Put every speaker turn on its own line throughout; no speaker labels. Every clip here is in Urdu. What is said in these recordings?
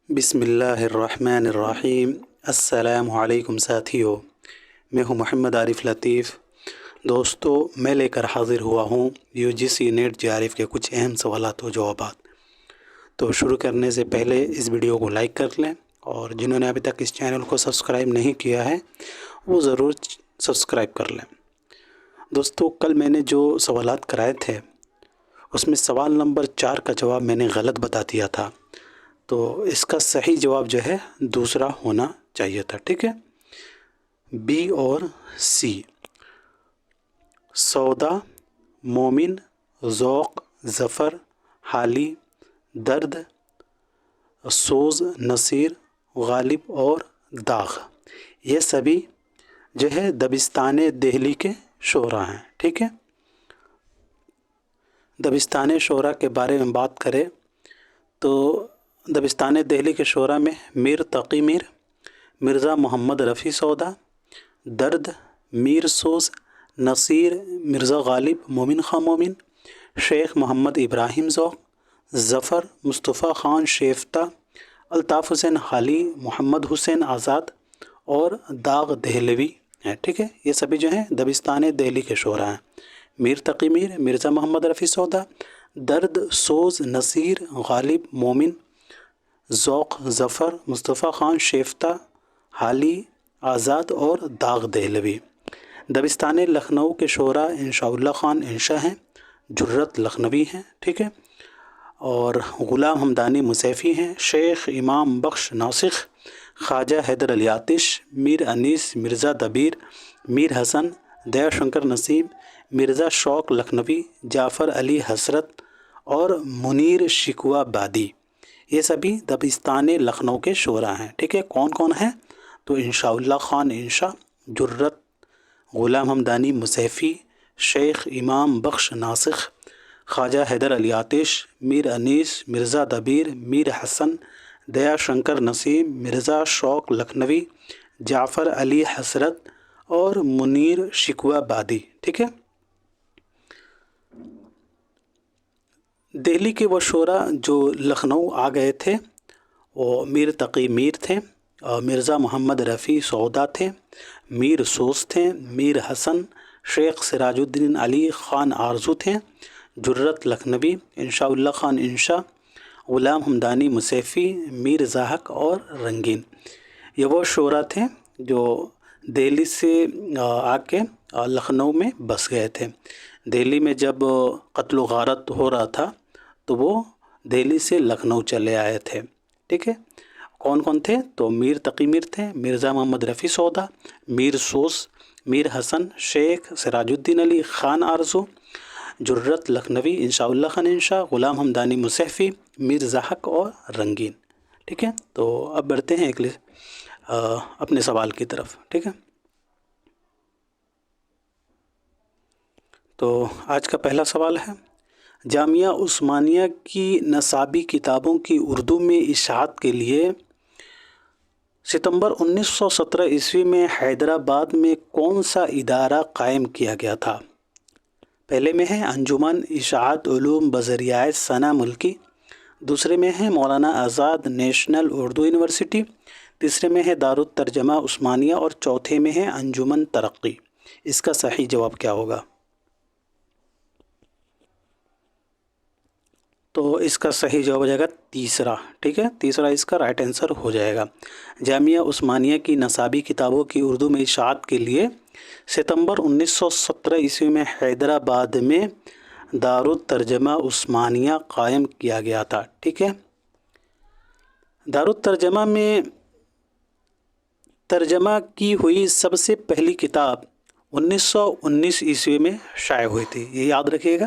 بسم اللہ الرحمن الرحیم۔ السلام علیکم ساتھیو، میں ہوں محمد عارف لطیف۔ دوستو، میں لے کر حاضر ہوا ہوں UGC نیٹ JRF کے کچھ اہم سوالات و جوابات۔ تو شروع کرنے سے پہلے اس ویڈیو کو لائک کر لیں، اور جنہوں نے ابھی تک اس چینل کو سبسکرائب نہیں کیا ہے وہ ضرور سبسکرائب کر لیں۔ دوستو، کل میں نے جو سوالات کرائے تھے اس میں سوال نمبر 4 کا جواب میں نے غلط بتا دیا تھا، تو اس کا صحیح جواب جو ہے دوسرا ہونا چاہیے تھا، ٹھیک ہے؟ بی اور سی: سودا، مومن، ذوق، ظفر، حالی، درد، سوز، نصیر، غالب اور داغ، یہ سبھی جو ہے دبستان دہلی کے شعراء ہیں، ٹھیک ہے؟ دبستان شعراء کے بارے میں بات کریں تو دبستان دہلی کے شعراء میں میر تقی میر، مرزا محمد رفیع سودا، درد، میر سوز، نصیر، مرزا غالب مومن خاں مومن، شیخ محمد ابراہیم ذوق، ظفر مصطفیٰ خان شیفتہ، الطاف حسین حالی، محمد حسین آزاد اور داغ دہلوی ہیں، ٹھیک ہے؟ یہ سبھی جو ہیں دبستان دہلی کے شعراء ہیں۔ میر تقی میر، مرزا محمد رفیع سودا، درد، سوز، نصیر، غالب، مومن، ذوق، ظفر، مصطفیٰ خان شیفتہ، حالی، آزاد اور داغ دہلوی۔ دبستان لکھنؤ کے شعراء انشاء اللہ خان انشا ہیں، جرت لکھنوی ہیں، ٹھیک ہے؟ اور غلام حمدانی مصیفی ہیں، شیخ امام بخش ناسخ، خواجہ حیدر علی آتش، میر انیس مرزا دبیر، میر حسن، دیا شنکر نسیم، مرزا شوق لکھنوی، جعفر علی حسرت اور منیر شکوہ بادی، یہ سبھی دبستان لکھنؤ کے شعراء ہیں، ٹھیک ہے؟ کون کون ہیں؟ تو انشاء اللہ خان انشا، جرت، غلام حمدانی مصیفی، شیخ امام بخش ناسخ، خواجہ حیدر علی آتش، میر انیس مرزا دبیر، میر حسن، دیا شنکر نسیم، مرزا شوق لکھنوی، جعفر علی حسرت اور منیر شکوہ بادی، ٹھیک ہے؟ دہلی کے وہ شعراء جو لکھنؤ آ گئے تھے وہ میر تقی میر تھے، مرزا محمد رفیع سودا تھے، میر سوز تھے، میر حسن، شیخ سراج الدین علی خان آرزو تھے، جرت لکھنوی، انشاء اللہ خان انشا، غلام حمدانی مصیفی، میر زاہک اور رنگین، یہ وہ شعراء تھے جو دہلی سے آ کے لکھنؤ میں بس گئے تھے۔ دہلی میں جب قتل و غارت ہو رہا تھا تو وہ دہلی سے لکھنؤ چلے آئے تھے، ٹھیک ہے؟ کون کون تھے؟ تو میر تقی میر تھے، مرزا محمد رفیع سودا، میر سوز، میر حسن، شیخ سراج الدین علی خان آرزو، جرت لکھنوی، انشاء اللہ خان انشا، غلام حمدانی مصیفی، میر زاہک اور رنگین، ٹھیک ہے؟ تو اب بڑھتے ہیں اپنے سوال کی طرف، ٹھیک ہے؟ تو آج کا پہلا سوال ہے: جامعہ عثمانیہ کی نصابی کتابوں کی اردو میں اشاعت کے لیے ستمبر 1917 عیسوی میں حیدرآباد میں کون سا ادارہ قائم کیا گیا تھا؟ پہلے میں ہے انجمن اشاعت علوم بذریعہ ثنا ملکی، دوسرے میں ہے مولانا آزاد نیشنل اردو یونیورسٹی، تیسرے میں ہے دارالترجمہ عثمانیہ اور چوتھے میں ہے انجمن ترقی۔ اس کا صحیح جواب کیا ہوگا؟ تو اس کا صحیح جواب ہو جائے گا تیسرا، ٹھیک ہے؟ تیسرا اس کا رائٹ آنسر ہو جائے گا۔ جامعہ عثمانیہ کی نصابی کتابوں کی اردو میں اشاعت کے لیے ستمبر 1917 عیسوی میں حیدرآباد میں دارالترجمہ عثمانیہ قائم کیا گیا تھا، ٹھیک ہے؟ دارالترجمہ میں ترجمہ کی ہوئی سب سے پہلی کتاب 1919 عیسوی میں شائع ہوئی تھی، یہ یاد رکھیے گا۔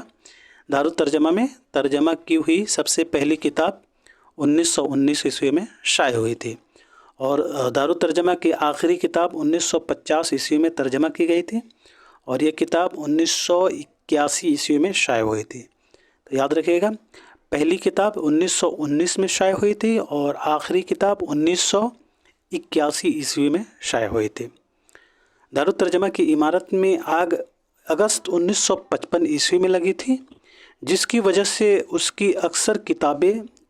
دارالترجمہ میں ترجمہ کی ہوئی سب سے پہلی کتاب 1919 عیسوی میں شائع ہوئی تھی، اور دارالترجمہ کی آخری کتاب 1950 عیسوی میں ترجمہ کی گئی تھی، اور یہ کتاب 1981 عیسوی میں شائع ہوئی تھی۔ تو یاد رکھیے گا، پہلی کتاب 1919 میں شائع ہوئی تھی اور آخری کتاب 1981 عیسوی میں شائع ہوئی تھی۔ دارالترجمہ کی عمارت میں آگ اگست 1955 عیسوی میں لگی تھی، جس کی وجہ سے اس کی اکثر کتابیں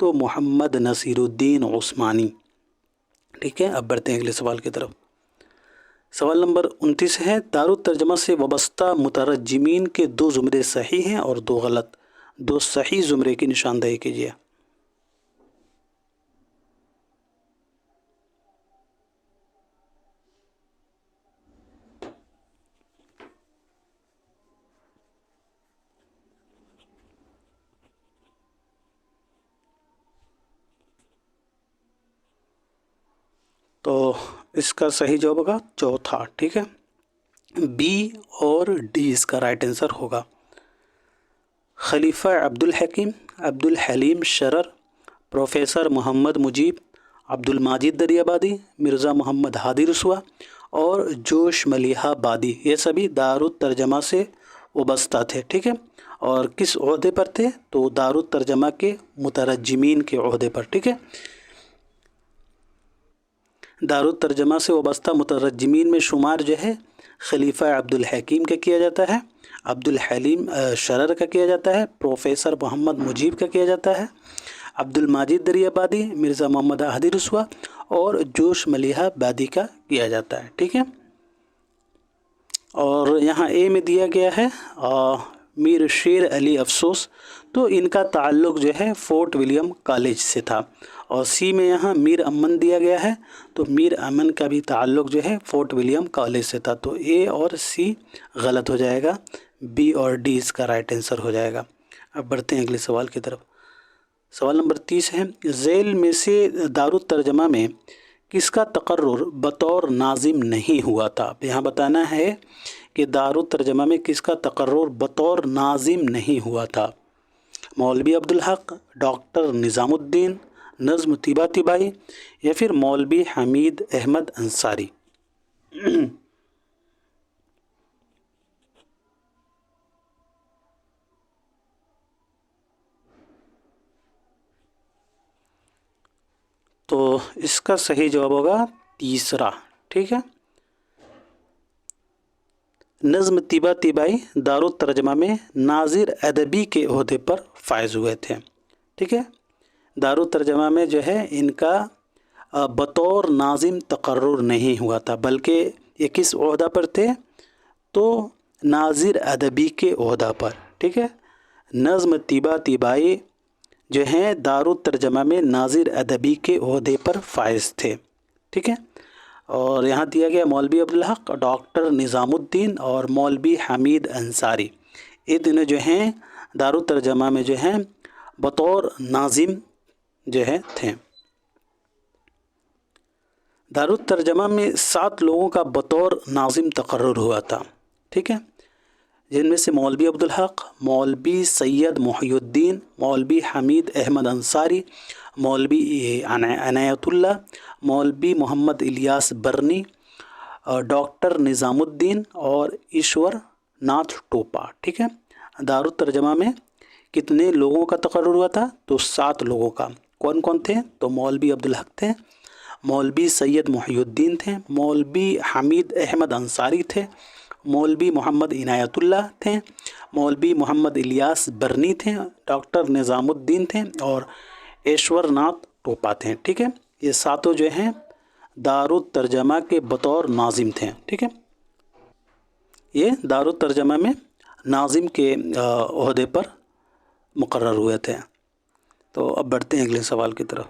تو محمد نصیر الدین عثمانی. ٹھیک ہے، اب بڑھتے ہیں اگلے سوال کی طرف. سوال نمبر 29 ہے، دارالترجمہ سے وابستہ مترجمین کے 2 زمرے صحیح ہیں اور 2 غلط. 2 صحیح زمرے کی نشاندہی کیجیے. تو اس کا صحیح جواب ہوگا چوتھا. ٹھیک ہے، بی اور ڈی اس کا رائٹ آنسر ہوگا. خلیفہ عبدالحکیم عبد الحلیم شرر، پروفیسر محمد مجیب، عبد الماجد دریابادی، مرزا محمد ہادی رسوا اور جوش ملیحہ بادی، یہ سبھی دارالترجمہ سے وابستہ تھے. ٹھیک ہے، اور کس عہدے پر تھے؟ تو دارالترجمہ کے مترجمین کے عہدے پر. ٹھیک ہے، دارالترجمہ سے وابستہ مترجمین میں شمار جو ہے خلیفہ عبدالحکیم کا کیا جاتا ہے، عبد الحلیم شرر کا کیا جاتا ہے، پروفیسر محمد مجیب کا کیا جاتا ہے، عبد الماجد دریابادی، مرزا محمد ہادی رسوا اور جوش ملیحہ بادی کا کیا جاتا ہے. ٹھیک ہے، اور یہاں اے میں دیا گیا ہے میر شیر علی افسوس، تو ان کا تعلق جو ہے فورٹ ولیم کالج سے تھا. اور سی میں یہاں میر امن دیا گیا ہے، تو میر امن کا بھی تعلق جو ہے فورٹ ولیم کالج سے تھا. تو اے اور سی غلط ہو جائے گا، بی اور ڈی اس کا رائٹ آنسر ہو جائے گا. اب بڑھتے ہیں اگلے سوال کی طرف. سوال نمبر 30 ہے، ذیل میں سے دارالترجمہ میں کس کا تقرر بطور ناظم نہیں ہوا تھا؟ یہاں بتانا ہے کہ دارالترجمہ میں کس کا تقرر بطور ناظم نہیں ہوا تھا. مولوی عبدالحق، ڈاکٹر نظام الدین، نظم طیبہ طبائی یا پھر مولوی حمید احمد انصاری. تو اس کا صحیح جواب ہوگا تیسرا. ٹھیک ہے، نظم طیبہ طبائی دارالترجمہ میں ناظر ادبی کے عہدے پر فائز ہوئے تھے. ٹھیک ہے، دارالترجمہ میں جو ہے ان کا بطور ناظم تقرر نہیں ہوا تھا، بلکہ یہ کس عہدہ پر تھے؟ تو ناظر ادبی کے عہدہ پر. ٹھیک ہے، نظم طیبہ طبائی جو ہیں دارالترجمہ میں ناظر ادبی کے عہدے پر فائز تھے. ٹھیک ہے، اور یہاں دیا گیا مولوی عبدالحق، ڈاکٹر نظام الدین اور مولوی حمید انصاری، یہ دونوں جو ہیں دارالترجمہ میں جو ہیں بطور ناظم جو ہے تھے. دارالترجمہ میں 7 لوگوں کا بطور ناظم تقرر ہوا تھا. ٹھیک ہے، جن میں سے مولوی عبدالحق، مولوی سید محی الدین، مولوی حمید احمد انصاری، مولوی عنایت اللہ، مولوی محمد الیاس برنی، ڈاکٹر نظام الدین اور ایشور ناتھ ٹوپا. ٹھیک ہے، دارالترجمہ میں کتنے لوگوں کا تقرر ہوا تھا؟ تو 7 لوگوں کا. کون کون تھے؟ تو مولوی عبدالحق تھے، مولوی سید محی الدین تھے، مولوی حمید احمد انصاری تھے، مولوی محمد عنایت اللہ تھے، مولوی محمد الیاس برنی تھے، ڈاکٹر نظام الدین تھے اور ایشور ناتھ ٹوپا تھے. ٹھیک ہے، یہ 7 جو ہیں دارالترجمہ کے بطور ناظم تھے. ٹھیک ہے، یہ دارالترجمہ میں ناظم کے عہدے پر مقرر ہوئے تھے. تو اب بڑھتے ہیں اگلے سوال کی طرف.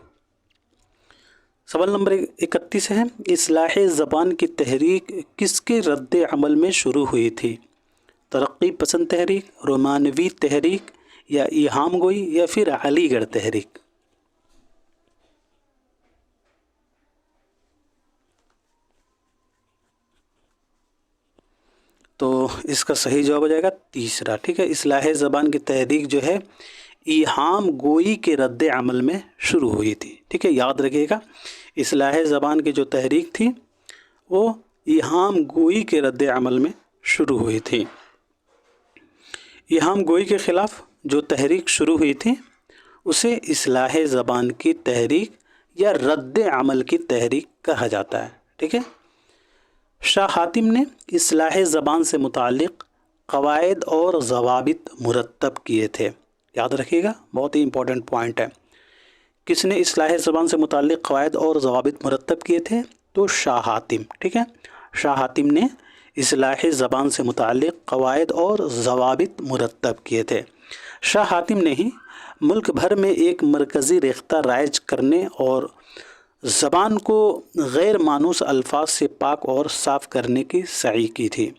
سوال نمبر 31 ہے، اصلاح زبان کی تحریک کس کے رد عمل میں شروع ہوئی تھی؟ ترقی پسند تحریک، رومانوی تحریک یا ایہام گوئی یا پھر علی گڑھ تحریک؟ تو اس کا صحیح جواب ہو جائے گا تیسرا. ٹھیک ہے، اصلاح زبان کی تحریک جو ہے ایہام گوئی کے رد عمل میں شروع ہوئی تھی. ٹھیک ہے، یاد رکھیے گا، اصلاح زبان کی جو تحریک تھی وہ ایہام گوئی کے رد عمل میں شروع ہوئی تھی. ایہام گوئی کے خلاف جو تحریک شروع ہوئی تھی اسے اصلاح زبان کی تحریک یا رد عمل کی تحریک کہا جاتا ہے. ٹھیک ہے، شاہ حاتم نے اصلاح زبان سے متعلق قواعد اور ضوابط مرتب کیے تھے. یاد رکھیے گا، بہت ہی امپورٹنٹ پوائنٹ ہے. کس نے اصلاح زبان سے متعلق قواعد اور ضوابط مرتب کیے تھے؟ تو شاہ حاتم، ٹھیک ہے، شاہ حاتم نے اصلاح زبان سے متعلق قواعد اور ضوابط مرتب کیے تھے۔ شاہ حاتم نے ہی ملک بھر میں ایک مرکزی ریختہ رائج کرنے اور زبان کو غیر مانوس الفاظ سے پاک اور صاف کرنے کی سعی کی تھی۔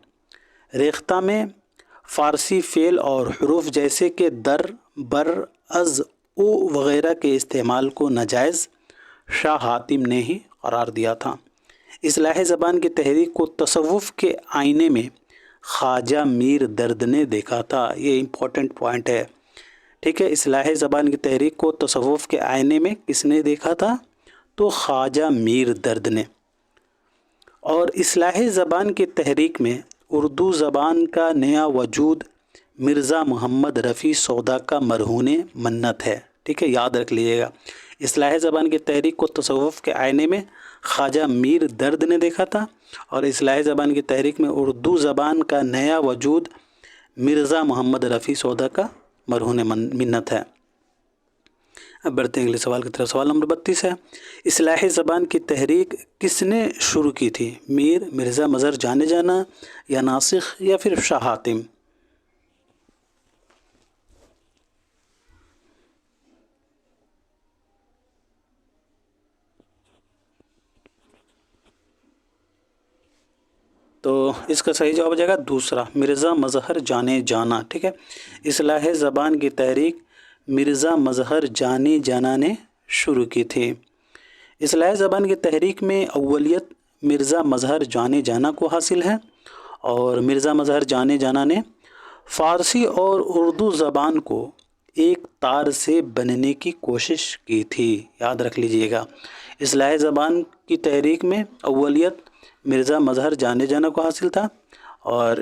ریختہ میں فارسی فعل اور حروف جیسے کہ در، بر، از، او وغیرہ کے استعمال کو ناجائز شاہ حاتم نے ہی قرار دیا تھا۔ اصلاح زبان کی تحریک کو تصوف کے آئینے میں خواجہ میر درد نے دیکھا تھا۔ یہ امپورٹنٹ پوائنٹ ہے، ٹھیک ہے، اصلاح زبان کی تحریک کو تصوف کے آئینے میں کس نے دیکھا تھا؟ تو خواجہ میر درد نے۔ اور اصلاح زبان کی تحریک میں اردو زبان کا نیا وجود مرزا محمد رفیع سودا کا مرہون منت ہے، ٹھیک ہے، یاد رکھ لیجیے گا۔ اصلاح زبان کی تحریک کو تصوف کے آئینے میں خواجہ میر درد نے دیکھا تھا، اور اصلاح زبان کی تحریک میں اردو زبان کا نیا وجود مرزا محمد رفیع سودا کا مرہون منت ہے۔ اب بڑھتے ہیں اگلے سوال کی طرف۔ سوال نمبر 32 ہے، اصلاح زبان کی تحریک کس نے شروع کی تھی؟ میر، مرزا مظہر جانے جانا، یا ناسخ، یا پھر شاہ حاتم؟ تو اس کا صحیح جواب ہو جائے گا دوسرا، مرزا مظہر جانے جانا، ٹھیک ہے۔ اصلاح زبان کی تحریک مرزا مظہر جانے جانا نے شروع کی تھی۔ اصلاح زبان کی تحریک میں اولیت مرزا مظہر جانے جانا کو حاصل ہے، اور مرزا مظہر جانے جانا نے فارسی اور اردو زبان کو ایک تار سے بننے کی کوشش کی تھی، یاد رکھ لیجئے گا۔ اصلاح زبان کی تحریک میں اولیت مرزا مظہر جانے جانا کو حاصل تھا، اور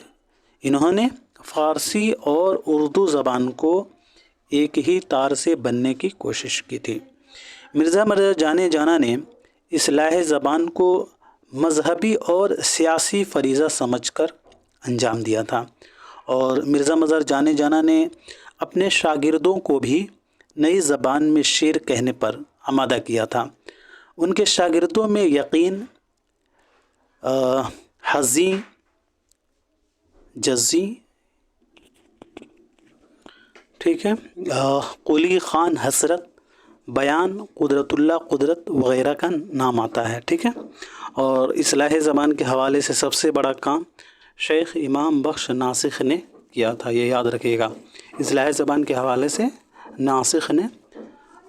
انہوں نے فارسی اور اردو زبان کو ایک ہی تار سے بننے کی کوشش کی تھی۔ مرزا مظہر جانے جانا نے اصلاح زبان کو مذہبی اور سیاسی فریضہ سمجھ کر انجام دیا تھا، اور مرزا مظہر جانے جانا نے اپنے شاگردوں کو بھی نئی زبان میں شعر کہنے پر آمادہ کیا تھا۔ ان کے شاگردوں میں یقین، حزیں، جزی، ٹھیک ہے، قلی خان حسرت، بیان، قدرت اللہ قدرت وغیرہ کا نام آتا ہے، ٹھیک ہے۔ اور اصلاح زبان کے حوالے سے سب سے بڑا کام شیخ امام بخش ناسخ نے کیا تھا، یہ یاد رکھیے گا۔ اصلاح زبان کے حوالے سے ناسخ نے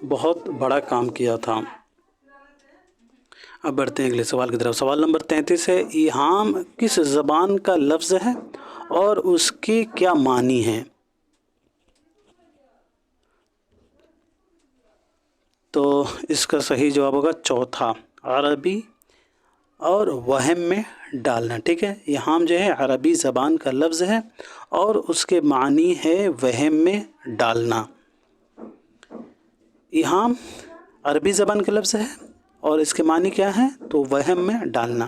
بہت بڑا کام کیا تھا۔ اب بڑھتے ہیں اگلے سوال کی طرف۔ سوال نمبر 33 ہے، ایہام کس زبان کا لفظ ہے اور اس کے کیا معنی ہیں؟ تو اس کا صحیح جواب ہوگا چوتھا، عربی اور وہم میں ڈالنا، ٹھیک ہے۔ ایہام جو ہے عربی زبان کا لفظ ہے اور اس کے معنی ہے وہم میں ڈالنا۔ ایہام عربی زبان کا لفظ ہے اور اس کے معنی کیا ہے؟ تو وہم میں ڈالنا۔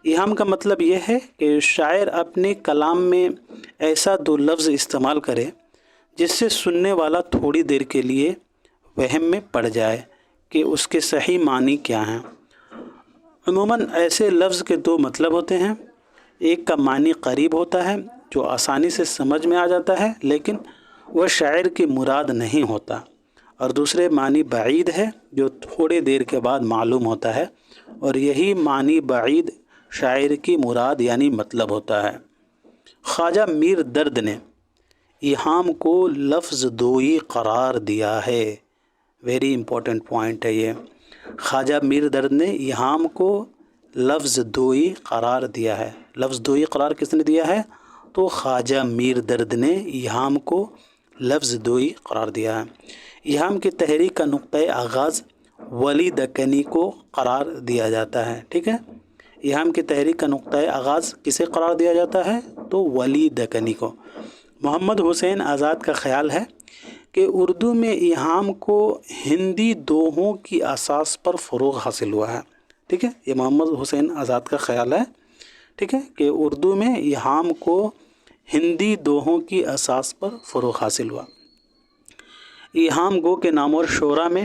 ایہام کا مطلب یہ ہے کہ شاعر اپنے کلام میں ایسا دو لفظ استعمال کرے جس سے سننے والا تھوڑی دیر کے لیے وہم میں پڑ جائے کہ اس کے صحیح معنی کیا ہیں۔ عموماً ایسے لفظ کے دو مطلب ہوتے ہیں، ایک کا معنی قریب ہوتا ہے جو آسانی سے سمجھ میں آ جاتا ہے لیکن وہ شاعر کی مراد نہیں ہوتا، اور دوسرے معنی بعید ہے جو تھوڑے دیر کے بعد معلوم ہوتا ہے، اور یہی معنی بعید شاعر کی مراد یعنی مطلب ہوتا ہے۔ خواجہ میر درد نے ایہام کو لفظ دوئی قرار دیا ہے، ویری امپورٹنٹ پوائنٹ ہے یہ۔ خواجہ میر درد نے ایہام کو لفظ دوئی قرار دیا ہے۔ لفظ دوئی قرار کس نے دیا ہے؟ تو خواجہ میر درد نے ایہام کو لفظ دوئی قرار دیا ہے۔ ایہام کی تحریک کا نقطۂ آغاز ولی دکنی کو قرار دیا جاتا ہے، ٹھیک ہے۔ ایہام کی تحریک کا نقطۂ آغاز کسے قرار دیا جاتا ہے؟ تو ولی دکنی کو۔ محمد حسین آزاد کا خیال ہے کہ اردو میں ایہام کو ہندی دوہوں کی اساس پر فروغ حاصل ہوا ہے، ٹھیک ہے۔ یہ محمد حسین آزاد کا خیال ہے، ٹھیک ہے، کہ اردو میں ایہام کو ہندی دوہوں کی اساس پر فروغ حاصل ہوا۔ ایہام گو کے نامور شعرا میں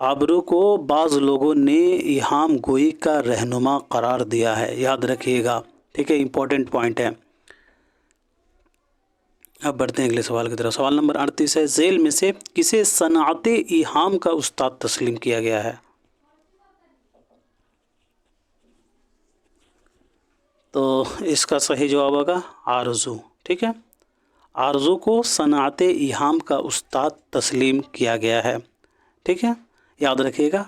آبرو کو بعض لوگوں نے ایہام گوئی کا رہنما قرار دیا ہے، یاد رکھیے گا، ٹھیک ہے، امپورٹنٹ پوائنٹ ہے۔ اب بڑھتے ہیں اگلے سوال کی طرف۔ سوال نمبر 38 ہے، ذیل میں سے کسے صنعت ایہام کا استاد تسلیم کیا گیا ہے؟ تو اس کا صحیح جواب ہوگا آرزو، ٹھیک ہے، آرزو کو صنعت ایہام کا استاد تسلیم کیا گیا ہے، ٹھیک ہے، یاد رکھیے گا،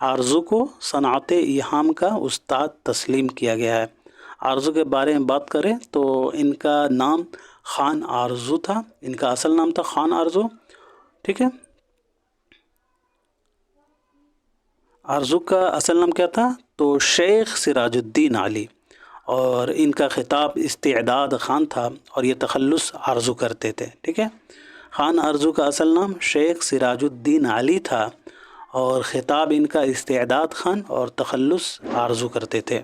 آرزو کو صنعت ایہام کا استاد تسلیم کیا گیا ہے۔ آرزو کے بارے میں بات کریں تو ان کا نام خان آرزو تھا، ان کا اصل نام تھا خان آرزو، ٹھیک ہے۔ آرزو کا اصل نام کیا تھا؟ تو شیخ سراج الدین علی، اور ان کا خطاب استعداد خان تھا، اور یہ تخلص آرزو کرتے تھے، ٹھیک ہے۔ خان آرزو کا اصل نام شیخ سراج الدین علی تھا، اور خطاب ان کا استعداد خان اور تخلص آرزو کرتے تھے۔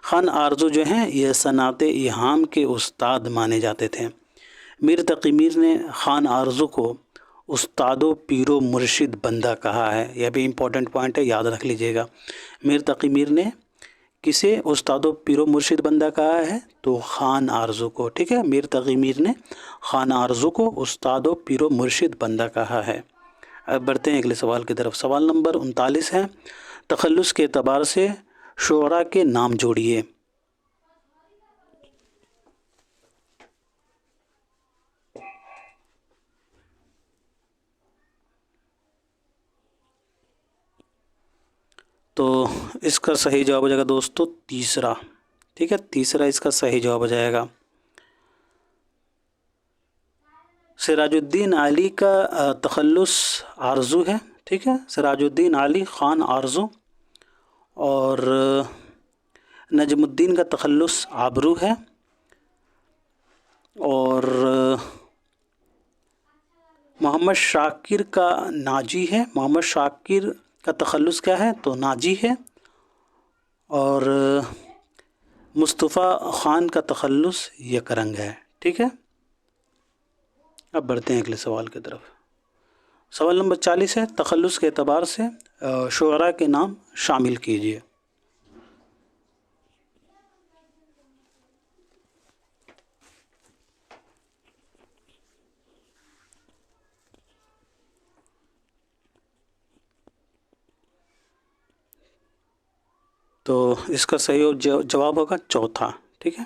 خان آرزو جو ہیں یہ صنعت ایہام کے استاد مانے جاتے تھے۔ میر تقی میر نے خان آرزو کو استاد و پیر و مرشد بندہ کہا ہے، یہ بھی امپورٹنٹ پوائنٹ ہے، یاد رکھ لیجئے گا۔ میر تقی میر نے کسے استاد و پیر و مرشد بندہ کہا ہے؟ تو خان آرزو کو، ٹھیک ہے، میر تقی میر نے خان آرزو کو استاد و پیر و مرشد بندہ کہا ہے۔ اب بڑھتے ہیں اگلے سوال کی طرف۔ سوال نمبر 39 ہے، تخلص کے اعتبار سے شعراء کے نام جوڑیے۔ تو اس کا صحیح جواب ہو جائے گا دوستو تیسرا، ٹھیک ہے، تیسرا اس کا صحیح جواب ہو جائے گا۔ سراج الدین علی کا تخلص آرزو ہے، ٹھیک ہے، سراج الدین علی خان آرزو، اور نجم الدین کا تخلص آبرو ہے، اور محمد شاکر کا ناجی ہے، محمد شاکر کا تخلص کیا ہے؟ تو ناجی ہے، اور مصطفیٰ خان کا تخلص یک رنگ ہے، ٹھیک ہے۔ اب بڑھتے ہیں اگلے سوال کی طرف۔ سوال نمبر 40 ہے، تخلص کے اعتبار سے شعراء کے نام شامل کیجیے۔ تو اس کا صحیح جواب ہوگا چوتھا، ٹھیک ہے۔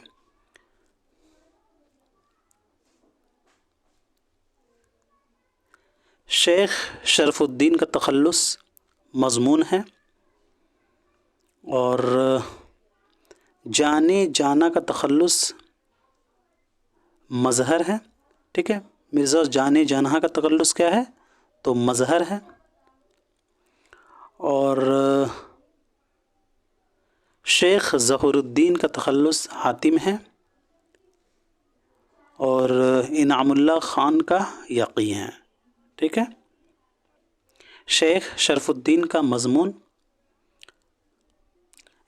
شیخ شرف الدین کا تخلص مضمون ہے، اور جانے جانا کا تخلص مظہر ہے، ٹھیک ہے، مرزا جانے جانا کا تخلص کیا ہے؟ تو مظہر ہے، اور شیخ ظہور الدین کا تخلص حاتم ہے، اور انعام اللہ خان کا یقی ہے، ٹھیک ہے۔ شیخ شرف الدین کا مضمون،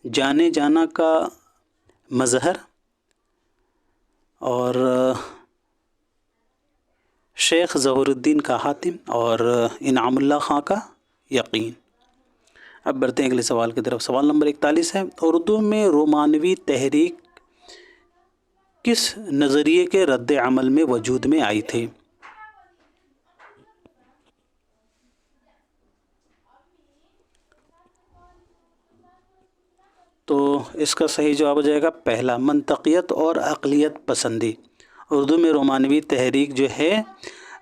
جانے جانا کا مظہر، اور شیخ ظہور الدین کا حاتم، اور انعام اللہ خان کا یقین۔ اب بڑھتے ہیں اگلے سوال کی طرف۔ سوال نمبر 41 ہے، اردو میں رومانوی تحریک کس نظریے کے رد عمل میں وجود میں آئی تھی؟ تو اس کا صحیح جواب ہو جائے گا پہلا، منطقیت اور عقلیت پسندی۔ اردو میں رومانوی تحریک جو ہے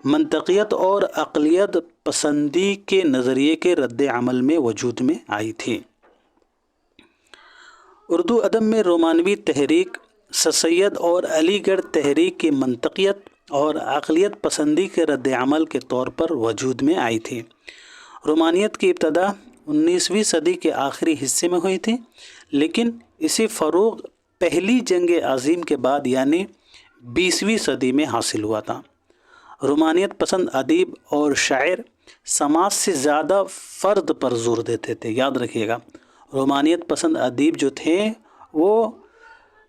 منطقیت اور عقلیت پسندی کے نظریے کے رد عمل میں وجود میں آئی تھی۔ اردو ادب میں رومانوی تحریک سر سید اور علی گڑھ تحریک کی منطقیت اور عقلیت پسندی کے رد عمل کے طور پر وجود میں آئی تھی۔ رومانیت کی ابتدا 19ویں صدی کے آخری حصے میں ہوئی تھی، لیکن اسی فروغ پہلی جنگ عظیم کے بعد یعنی 20ویں صدی میں حاصل ہوا تھا۔ رومانیت پسند ادیب اور شاعر سماج سے زیادہ فرد پر زور دیتے تھے، یاد رکھیے گا، رومانیت پسند ادیب جو تھے وہ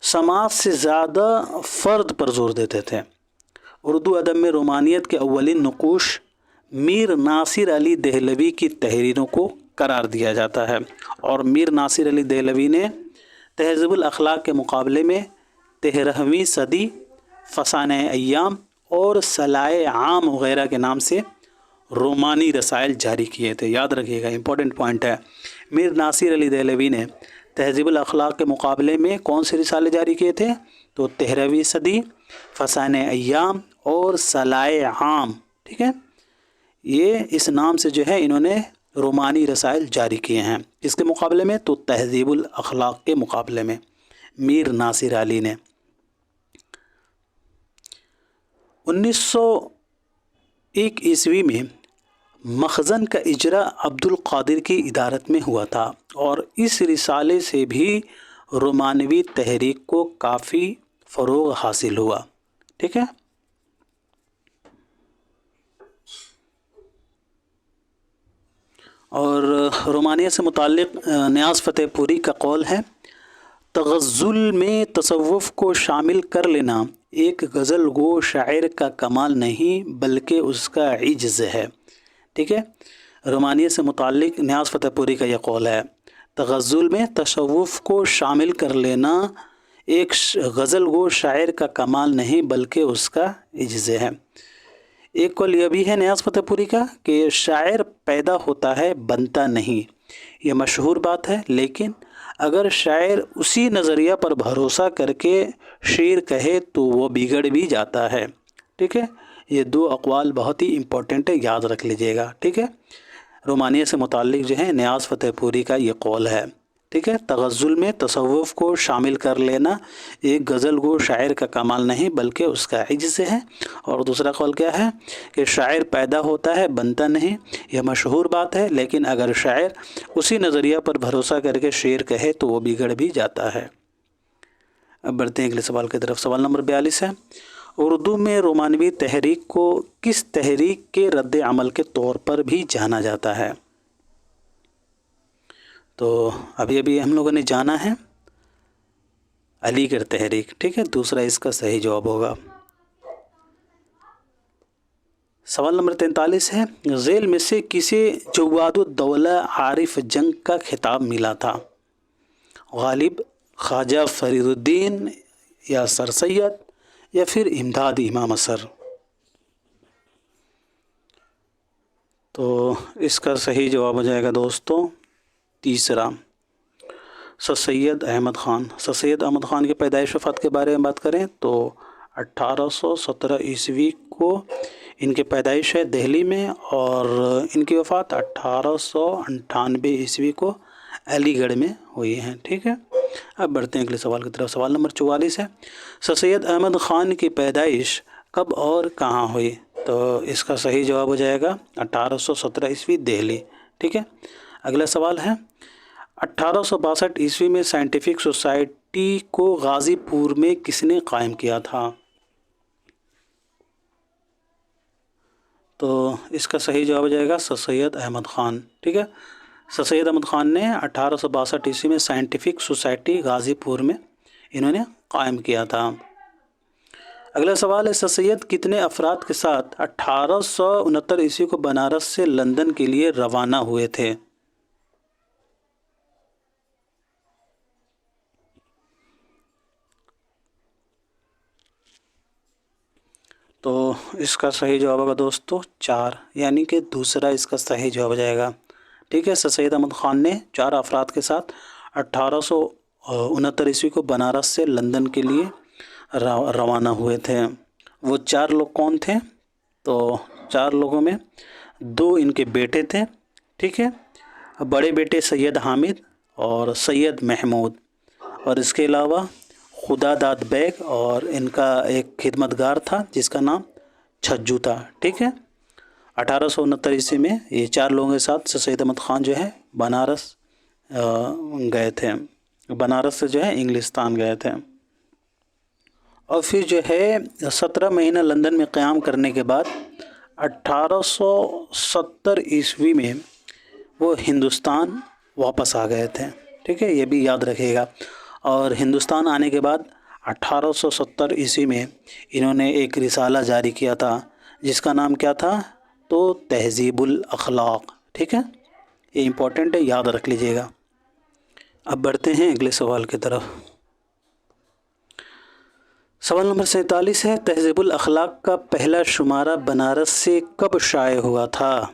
سماج سے زیادہ فرد پر زور دیتے تھے۔ اردو ادب میں رومانیت کے اولین نقوش میر ناصر علی دہلوی کی تحریروں کو قرار دیا جاتا ہے، اور میر ناصر علی دہلوی نے تہذیب الاخلاق کے مقابلے میں 13ویں صدی، فسانہ ایام اور صلاح عام وغیرہ کے نام سے رومانی رسائل جاری کیے تھے۔ یاد رکھیے گا، امپورٹنٹ پوائنٹ ہے۔ میر ناصر علی دہلوی نے تہذیب الاخلاق کے مقابلے میں کون سے رسالے جاری کیے تھے؟ تو 13ویں صدی، فسانہ ایام اور صلاح عام، ٹھیک ہے، یہ اس نام سے جو ہے انہوں نے رومانی رسائل جاری کیے ہیں۔ اس کے مقابلے میں تو تہذیب الاخلاق کے مقابلے میں میر ناصر علی نے 1901 عیسوی میں مخزن کا اجرا عبد القادر کی ادارت میں ہوا تھا، اور اس رسالے سے بھی رومانوی تحریک کو کافی فروغ حاصل ہوا، ٹھیک ہے۔ اور رومانیہ سے متعلق نیاز فتح پوری کا قول ہے، تغزل میں تصوف کو شامل کر لینا ایک غزل گو شاعر کا کمال نہیں بلکہ اس کا عجز ہے، ٹھیک ہے۔ رومانیہ سے متعلق نیاز فتح پوری کا یہ قول ہے، تغزل میں تصوف کو شامل کر لینا ایک غزل گو شاعر کا کمال نہیں بلکہ اس کا عجز ہے۔ ایک قول یہ بھی ہے نیاز فتح پوری کا کہ شاعر پیدا ہوتا ہے بنتا نہیں، یہ مشہور بات ہے، لیکن اگر شاعر اسی نظریہ پر بھروسہ کر کے شعر کہے تو وہ بگڑ بھی جاتا ہے، ٹھیک ہے۔ یہ دو اقوال بہت ہی امپورٹنٹ ہے، یاد رکھ لیجئے گا، ٹھیک ہے۔ رومانیہ سے متعلق جو ہے نیاز فتح پوری کا یہ قول ہے، ٹھیک ہے، تغزل میں تصوف کو شامل کر لینا ایک غزل گو شاعر کا کمال نہیں بلکہ اس کا عجز ہے۔ اور دوسرا قول کیا ہے کہ شاعر پیدا ہوتا ہے بنتا نہیں، یہ مشہور بات ہے، لیکن اگر شاعر اسی نظریہ پر بھروسہ کر کے شعر کہے تو وہ بگڑ بھی جاتا ہے۔ اب بڑھتے ہیں اگلے سوال کی طرف۔ سوال نمبر 42 ہے، اردو میں رومانوی تحریک کو کس تحریک کے رد عمل کے طور پر بھی جانا جاتا ہے؟ تو ابھی ہم لوگوں نے جانا ہے علی گڑھ تحریک، ٹھیک ہے، دوسرا اس کا صحیح جواب ہوگا۔ سوال نمبر 43 ہے، ذیل میں سے کسے جواد الدولہ عارف جنگ کا خطاب ملا تھا؟ غالب، خواجہ فرید الدین، یا سر سید، یا پھر امداد امام اثر؟ تو اس کا صحیح جواب ہو جائے گا دوستو تیسرا، سر سید احمد خان۔ سر سید احمد خان کی پیدائش وفات کے بارے میں بات کریں تو 1817 عیسوی کو ان کی پیدائش ہے دہلی میں، اور ان کی وفات 1898 عیسوی کو علی گڑھ میں ہوئی ہیں، ٹھیک ہے۔ اب بڑھتے ہیں اگلے سوال کی طرف۔ سوال نمبر 44 ہے، سر سید احمد خان کی پیدائش کب اور کہاں ہوئی؟ تو اس کا صحیح جواب ہو جائے گا 1817 عیسوی دہلی، ٹھیک ہے۔ اگلا سوال ہے، 1862 عیسوی میں سائنٹیفک سوسائٹی کو غازی پور میں کس نے قائم کیا تھا؟ تو اس کا صحیح جواب ہو جائے گا سر سید احمد خان، ٹھیک ہے۔ سر سید احمد خان نے 1862 عیسوی میں سائنٹیفک سوسائٹی غازی پور میں انہوں نے قائم کیا تھا۔ اگلا سوال ہے، سر سید کتنے افراد کے ساتھ 1869 عیسوی کو بنارس سے لندن کے لیے روانہ ہوئے تھے؟ تو اس کا صحیح جواب ہوگا دوستو 4، یعنی کہ دوسرا اس کا صحیح جواب ہو جائے گا، ٹھیک ہے۔ سر سید احمد خان نے 4 افراد کے ساتھ 1869 عیسوی کو بنارس سے لندن کے لیے روانہ ہوئے تھے۔ وہ 4 لوگ کون تھے؟ تو 4 لوگوں میں 2 ان کے بیٹے تھے، ٹھیک ہے، بڑے بیٹے سید حامد اور سید محمود، اور اس کے علاوہ خدا داد بیگ، اور ان کا ایک خدمتگار تھا جس کا نام چھجو تھا، ٹھیک ہے۔ 1869 عیسوی میں یہ 4 لوگوں کے ساتھ سر سید احمد خان جو ہے بنارس گئے تھے، بنارس سے جو ہے انگلستان گئے تھے، اور پھر جو ہے 17 مہینہ لندن میں قیام کرنے کے بعد 1870 عیسوی میں وہ ہندوستان واپس آ گئے تھے، ٹھیک ہے، یہ بھی یاد رکھیے گا۔ اور ہندوستان آنے کے بعد 1870 عیسوی میں انہوں نے ایک رسالہ جاری کیا تھا جس کا نام کیا تھا؟ تو تہذیب الاخلاق. ٹھیک ہے، یہ امپورٹنٹ ہے، یاد رکھ لیجئے گا. اب بڑھتے ہیں اگلے سوال کی طرف. سوال نمبر 47 ہے، تہذیب الاخلاق کا پہلا شمارہ بنارس سے کب شائع ہوا تھا؟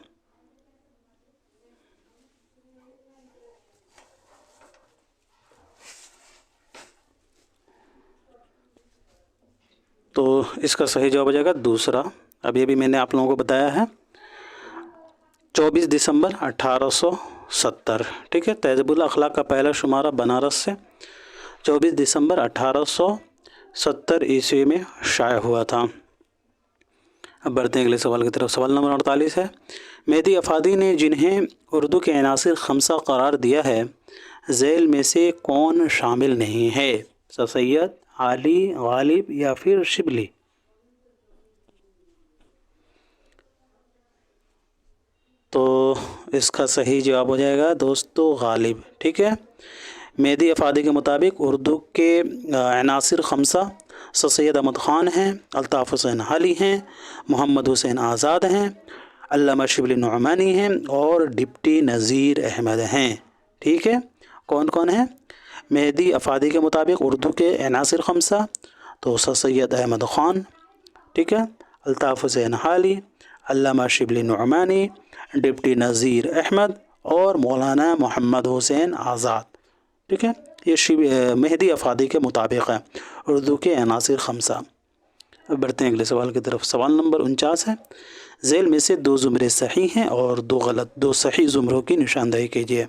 تو اس کا صحیح جواب ہو جائے گا دوسرا. اب یہ بھی میں نے آپ لوگوں کو بتایا ہے، 24 دسمبر 1870. ٹھیک ہے، تہذیب الاخلاق کا پہلا شمارہ بنارس سے 24 دسمبر 1870 عیسوی میں شائع ہوا تھا. اب بڑھتے ہیں اگلے سوال کی طرف. سوال نمبر 48 ہے، مہدی افادی نے جنہیں اردو کے عناصر خمسہ قرار دیا ہے، ذیل میں سے کون شامل نہیں ہے؟ سر سید، علی، غالب یا پھر شبلی؟ تو اس کا صحیح جواب ہو جائے گا دوستو غالب. ٹھیک ہے، مہدی افادی کے مطابق اردو کے عناصر خمسہ سر سید احمد خان ہیں، الطاف حسین حالی ہیں، محمد حسین آزاد ہیں، علامہ شبلی نعمانی ہیں اور ڈپٹی نذیر احمد ہیں. ٹھیک ہے، کون کون ہیں؟ مہدی افادی کے مطابق اردو کے عناصر خمسہ تو سر سید احمد خان، ٹھیک ہے، الطاف حسین حالی، علامہ شبلی نعمانی، ڈپٹی نذیر احمد اور مولانا محمد حسین آزاد. ٹھیک ہے، یہ مہدی افادی کے مطابق ہے اردو کے عناصر خمسہ. اب بڑھتے ہیں اگلے سوال کی طرف. سوال نمبر 49 ہے، ذیل میں سے دو زمرے صحیح ہیں اور دو غلط. دو صحیح زمروں کی نشاندہی کیجیے.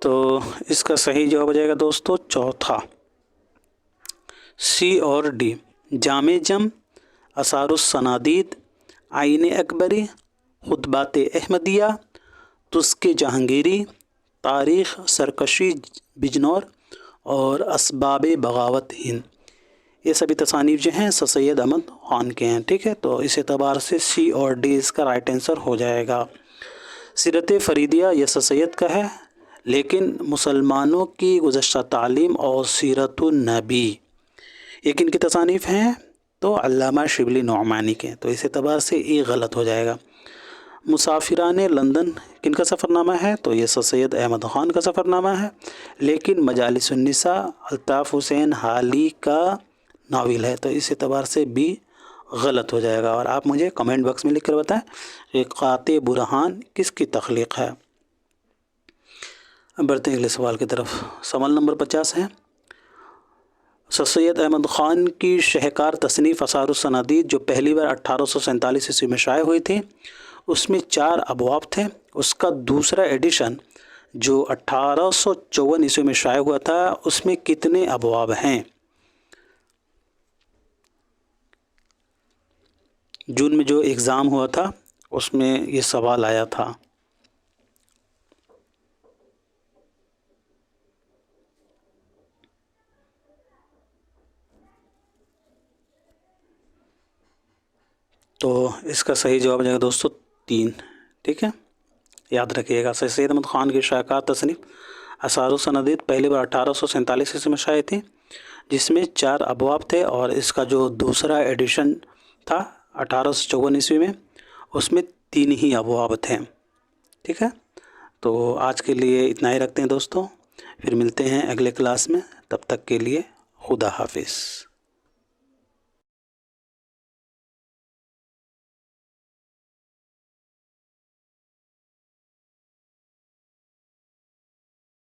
تو اس کا صحیح جواب ہو جائے گا دوستو چوتھا، سی اور ڈی. جامع جم، آثار السنادید، آئین اکبری، خطبات احمدیہ، تسک جہانگیری، تاریخ سرکشی بجنور اور اسباب بغاوت ہند. یہ سبھی تصانیف جو ہیں سر سید احمد خان کے ہیں. ٹھیک ہے، تو اس اعتبار سے سی اور ڈی اس کا رائٹ آنسر ہو جائے گا. سیرت فریدیہ یہ سر سید کا ہے، لیکن مسلمانوں کی گزشتہ تعلیم اور سیرت النبی یہ کن کی تصانیف ہیں؟ تو علامہ شبلی نعمانی کے. تو اس اعتبار سے یہ غلط ہو جائے گا. مسافران لندن کن کا سفر نامہ ہے؟ تو یہ سر سید احمد خان کا سفر نامہ ہے، لیکن مجالس النساء الطاف حسین حالی کا ناول ہے. تو اس اعتبار سے بھی غلط ہو جائے گا. اور آپ مجھے کمنٹ باکس میں لکھ کر بتائیں کہ قاطع برہان کس کی تخلیق ہے. اب بڑھتے ہیں اگلے سوال کی طرف. سوال نمبر 50 ہے، سر سید احمد خان کی شہکار تصنیف آثار السنادید جو پہلی بار 1847 عیسوی میں شائع ہوئی تھی، اس میں 4 ابواب تھے. اس کا دوسرا ایڈیشن جو 1854 عیسوی میں شائع ہوا تھا، اس میں کتنے ابواب ہیں؟ جون میں جو ایگزام ہوا تھا اس میں یہ سوال آیا تھا. تو اس کا صحیح جواب جائے گا دوستو 3. ٹھیک ہے، یاد رکھیے گا. سر سید احمد خان کی شاہکار تصنیف آثار السنادید پہلی بار 1847 عیسوی میں شائع تھی، جس میں 4 ابواب تھے، اور اس کا جو دوسرا ایڈیشن تھا 1854 عیسوی میں، اس میں 3 ہی ابواب تھے. ٹھیک ہے، تو آج کے لیے اتنا ہی رکھتے ہیں دوستوں. پھر ملتے ہیں اگلے کلاس میں. تب تک کے لیے خدا حافظ.